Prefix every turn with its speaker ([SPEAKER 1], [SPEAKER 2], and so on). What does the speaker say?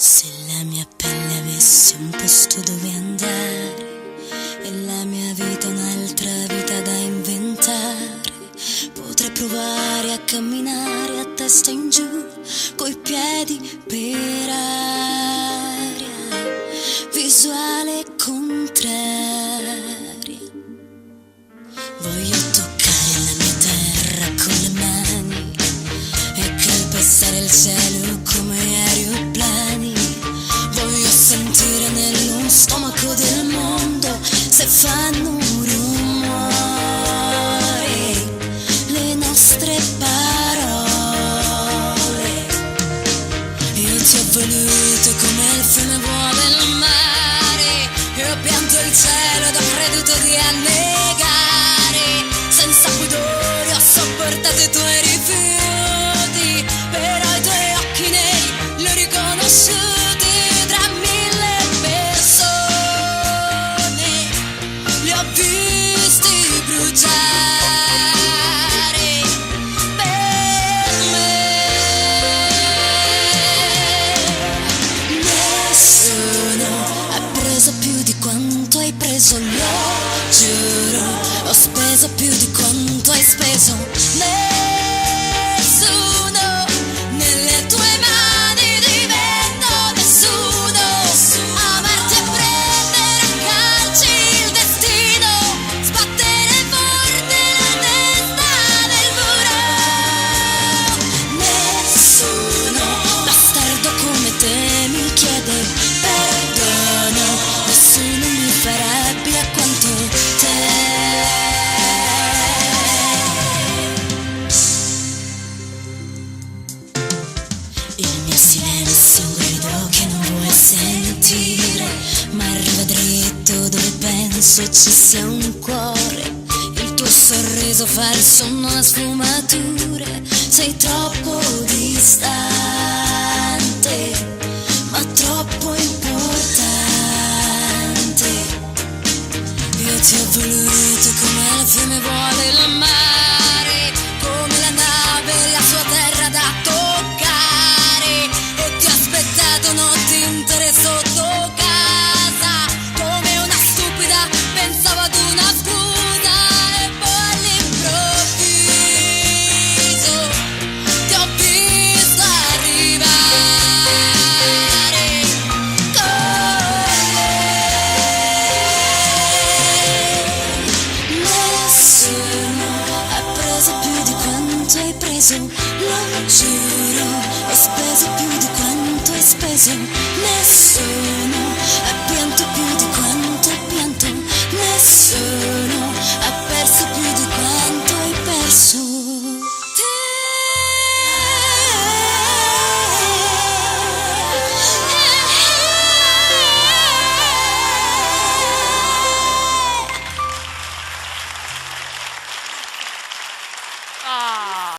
[SPEAKER 1] Se la mia pelle avesse un posto dove andare e la mia vita un'altra vita da inventare, potrei provare a camminare a testa in giù, coi piedi per aria, visuale contraria. Voglio toccare la mia terra con le mani e calpestare il cielo come aeroplani. Voglio sentire nello stomaco del mondo se fanno rumore le nostre parole. Io ti ho voluto come il fiume vuole il mare, io ho pianto il cielo ed ho creduto di annegare. Senza pudore ho sopportato i tuoi rifiuti, però i tuoi occhi neri li ho riconosciuti tra mille persone, li ho visti bruciare per me. Nessuno ha preso più di quanto hai preso, lo giuro, ho speso più di quanto hai speso. Nessuno nelle tue mani divento nessuno. Amarti e prendere a calci il destino, sbattere forte la testa nel muro. Nessuno bastardo come te mi chiede perdono, nessuno mi fa rabbia quanto te. Il mio silenzio è un grido che non vuoi sentire, ma arriva dritto dove penso ci sia un cuore. Il tuo sorriso falso non ha sfumature, sei troppo distante, ma troppo importante. Io ti ho voluto come il fiume vuole il mare, come la nave la sua terra da toccare, e ti ho aspettato notti intere sotto casa, come una stupida pensavo ad una scusa, e poi all'improvviso ti ho visto arrivare con lei. Nessuno ha preso più di quanto hai preso, lo giuro, ho speso più di quanto hai speso. Nessuno ha pianto più di quanto